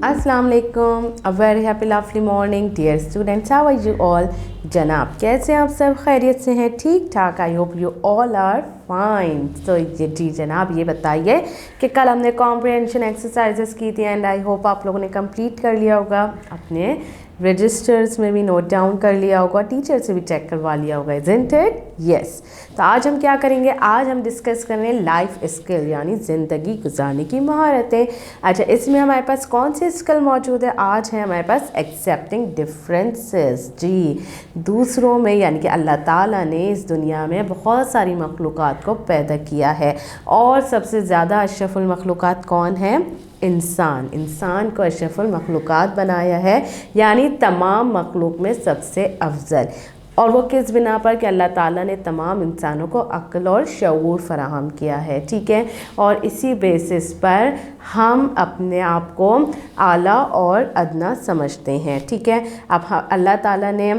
अस्सलाम वालेकुम, a very happy lovely morning dear students, how are you all. जनाब कैसे हैं आप सब? खैरियत से हैं? ठीक ठाक। I hope you all are fine. तो जी जनाब, ये बताइए कि कल हमने कॉम्प्रिहेंशन एक्सरसाइजेस की थी एंड आई होप आप लोगों ने कंप्लीट कर लिया होगा, अपने रजिस्टर्स में भी नोट डाउन कर लिया होगा, टीचर से भी चेक करवा लिया होगा, इज़न्ट इट? यस। तो आज हम क्या करेंगे? आज हम डिस्कस कर रहे हैं लाइफ स्किल, यानी ज़िंदगी गुजारने की महारतें। अच्छा, इसमें हमारे पास कौन सी स्किल मौजूद है? आज है हमारे पास एक्सेप्टिंग डिफरेंसेस। जी, दूसरों में, यानी कि अल्लाह ताला ने इस दुनिया में बहुत सारी मखलूक़ात को पैदा किया है और सबसे ज़्यादा अशरफुल मखलूक़ात कौन है? इंसान को अशरफुल मखलूक़ात बनाया है, यानी तमाम मखलूक में सबसे अफजल। और वो किस बिना पर? कि अल्लाह ताला ने तमाम इंसानों को अक्ल और शऊर फराहम किया है, ठीक है। और इसी बेसिस पर हम अपने आप को आला और अदना समझते हैं, ठीक है। अब अल्लाह ताला ने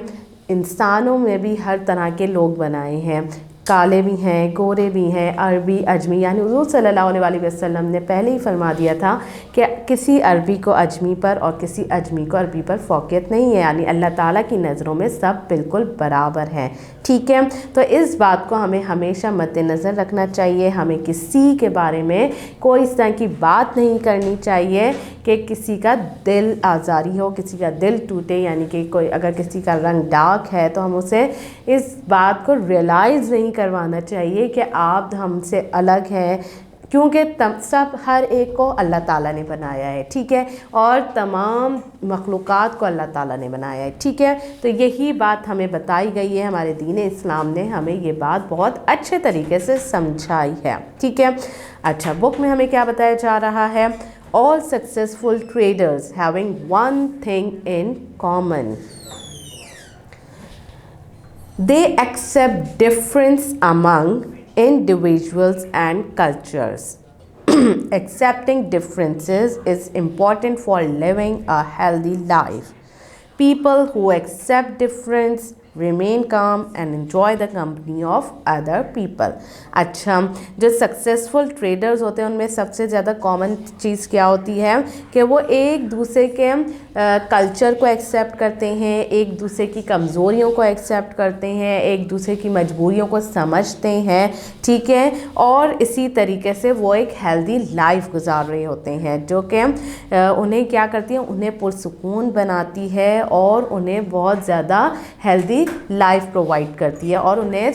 इंसानों में भी हर तरह के लोग बनाए हैं, काले भी हैं, गोरे भी हैं, अरबी, अजमी, यानी हुज़ूर सल्लल्लाहु अलैहि वसल्लम ने पहले ही फरमा दिया था कि किसी अरबी को अजमी पर और किसी अजमी को अरबी पर फ़ौक़ियत नहीं है, यानी अल्लाह ताला की नज़रों में सब बिल्कुल बराबर हैं, ठीक है। तो इस बात को हमें हमेशा मद्देनज़र रखना चाहिए। हमें किसी के बारे में कोई इस तरह की बात नहीं करनी चाहिए कि किसी का दिल आज़ारी हो, किसी का दिल टूटे, यानी कि कोई अगर किसी का रंग डार्क है तो हम उसे इस बात को रियलाइज़ नहीं करवाना चाहिए कि आप हमसे अलग हैं, क्योंकि सब हर एक को अल्लाह ताला ने बनाया है, ठीक है। और तमाम मखलूक़ात को अल्लाह ताला ने बनाया है, ठीक है। तो यही बात हमें बताई गई है, हमारे दीन इस्लाम ने हमें ये बात बहुत अच्छे तरीके से समझाई है, ठीक है। अच्छा, बुक में हमें क्या बताया जा रहा है? All successful traders having one thing in common. They accept difference among individuals and cultures. Accepting differences is important for living a healthy life. People who accept difference remain calm and enjoy the company of other people. अच्छा, जो successful traders होते हैं उनमें सबसे ज़्यादा common चीज़ क्या होती है कि वो एक दूसरे के कल्चर को एक्सेप्ट करते हैं, एक दूसरे की कमज़ोरियों को एक्सेप्ट करते हैं, एक दूसरे की मजबूरियों को समझते हैं, ठीक है। और इसी तरीके से वो एक हेल्दी लाइफ गुजार रहे होते हैं, जो कि उन्हें क्या करती है? उन्हें पुरसुकून बनाती है और उन्हें बहुत ज़्यादा हेल्दी लाइफ प्रोवाइड करती है और उन्हें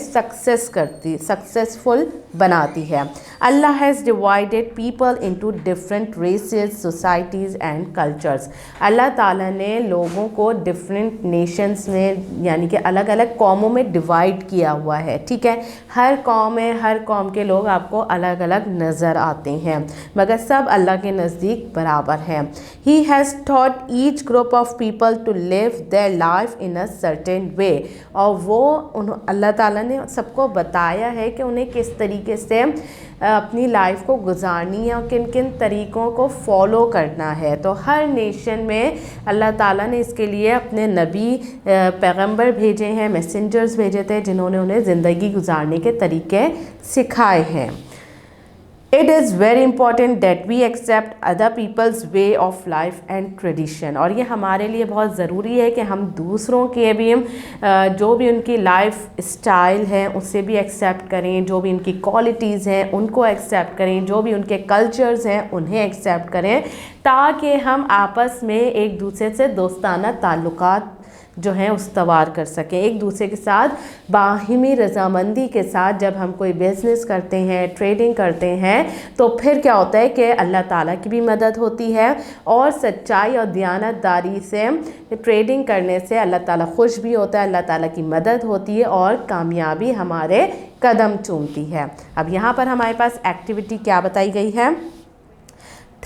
सक्सेसफुल बनाती है। Allah has divided people into different races, societies and cultures. अल्लाह ताला ने लोगों को डिफरेंट नेशंस में, यानी कि अलग अलग कौमों में डिवाइड किया हुआ है, ठीक है। हर कौम है, हर कौम के लोग आपको अलग अलग नज़र आते हैं, मगर सब अल्लाह के नज़दीक बराबर हैं। He has taught each group of people to live their life in a certain way. और वो अल्लाह ताला ने सबको बताया है कि उन्हें किस तरीके से अपनी लाइफ को गुजारनी है और किन किन तरीक़ों को फॉलो करना है। तो हर नेशन में अल्लाह ताला ने इसके लिए अपने नबी पैगंबर भेजे हैं, मैसेंजर्स भेजे थे, जिन्होंने उन्हें ज़िंदगी गुजारने के तरीक़े सिखाए हैं। It is very important that we accept other people's way of life and tradition. और ये हमारे लिए बहुत ज़रूरी है कि हम दूसरों के भी जो भी उनकी लाइफ स्टाइल है उसे भी एक्सेप्ट करें, जो भी उनकी क्वालिटीज़ हैं उनको एक्सेप्ट करें, जो भी उनके कल्चर्स हैं उन्हें एक्सेप्ट करें, ताकि हम आपस में एक दूसरे से दोस्ताना ताल्लुकात जो हैं उस्तवार कर सकें। एक दूसरे के साथ बाहिमी रज़ामंदी के साथ जब हम कोई बिज़नेस करते हैं, ट्रेडिंग करते हैं, तो फिर क्या होता है कि अल्लाह ताला की भी मदद होती है और सच्चाई और दियानतदारी से ट्रेडिंग करने से अल्लाह ताला खुश भी होता है, अल्लाह ताला की मदद होती है और कामयाबी हमारे कदम चूमती है। अब यहाँ पर हमारे पास एक्टिविटी क्या बताई गई है?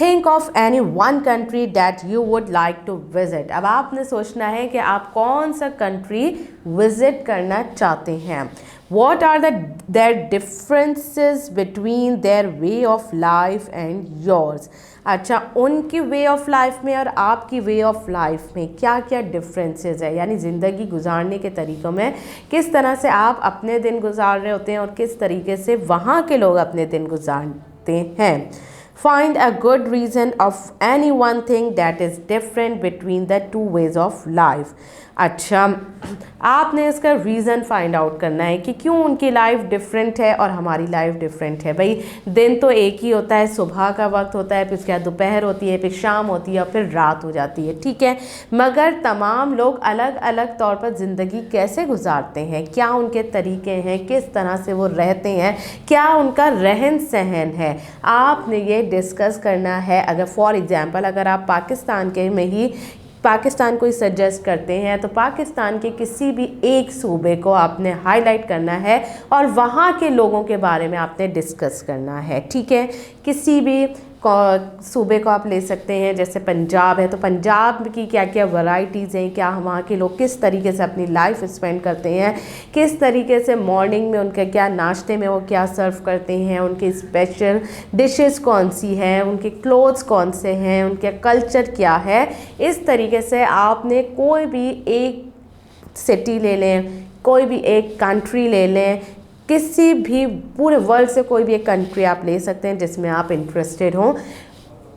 Think of any one country that you would like to visit. अब आपने सोचना है कि आप कौन सा कंट्री विज़िट करना चाहते हैं। What are their differences between their way of life and yours. अच्छा, उनकी वे ऑफ लाइफ में और आपकी वे ऑफ लाइफ में क्या क्या डिफरेंसेस है, यानी ज़िंदगी गुजारने के तरीक़ों में किस तरह से आप अपने दिन गुजार रहे होते हैं और किस तरीके से वहाँ के लोग अपने दिन गुजारते हैं। Find a good reason of any one thing that is different between the two ways of life. अच्छा, आपने इसका रीज़न फाइंड आउट करना है कि क्यों उनकी लाइफ डिफरेंट है और हमारी लाइफ डिफरेंट है। भाई दिन तो एक ही होता है, सुबह का वक्त होता है, फिर उसके बाद दोपहर होती है, फिर शाम होती है और फिर रात हो जाती है, ठीक है। मगर तमाम लोग अलग अलग तौर पर ज़िंदगी कैसे गुजारते हैं, क्या उनके तरीके हैं, किस तरह से वो रहते हैं, क्या उनका रहन सहन है, आपने ये डिस्कस करना है। अगर फॉर एग्ज़ाम्पल अगर आप पाकिस्तान के में ही पाकिस्तान को ही सजेस्ट करते हैं तो पाकिस्तान के किसी भी एक सूबे को आपने हाईलाइट करना है और वहाँ के लोगों के बारे में आपने डिस्कस करना है, ठीक है। किसी भी सूबे को आप ले सकते हैं, जैसे पंजाब है तो पंजाब की क्या क्या वैरायटीज़ हैं, क्या वहाँ के लोग किस तरीके से अपनी लाइफ स्पेंड करते हैं, किस तरीके से मॉर्निंग में उनके क्या नाश्ते में वो क्या सर्व करते हैं, उनकी स्पेशल डिशेस कौन सी हैं, उनके क्लोथ्स कौन से हैं, उनके कल्चर क्या है। इस तरीके से आपने कोई भी एक सिटी ले लें, कोई भी एक कंट्री ले लें, किसी भी पूरे वर्ल्ड से कोई भी एक कंट्री आप ले सकते हैं जिसमें आप इंटरेस्टेड हों,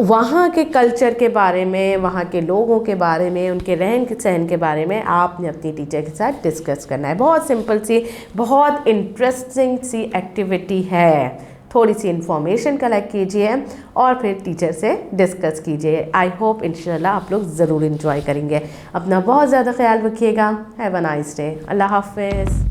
वहाँ के कल्चर के बारे में, वहाँ के लोगों के बारे में, उनके रहन सहन के बारे में आपने अपनी टीचर के साथ डिस्कस करना है। बहुत सिंपल सी, बहुत इंटरेस्टिंग सी एक्टिविटी है। थोड़ी सी इन्फॉर्मेशन कलेक्ट कीजिए और फिर टीचर से डिस्कस कीजिए। आई होप इंशाल्लाह आप लोग ज़रूर इन्जॉय करेंगे। अपना बहुत ज़्यादा ख्याल रखिएगा। Have a nice day. अल्लाह हाफ़िज़।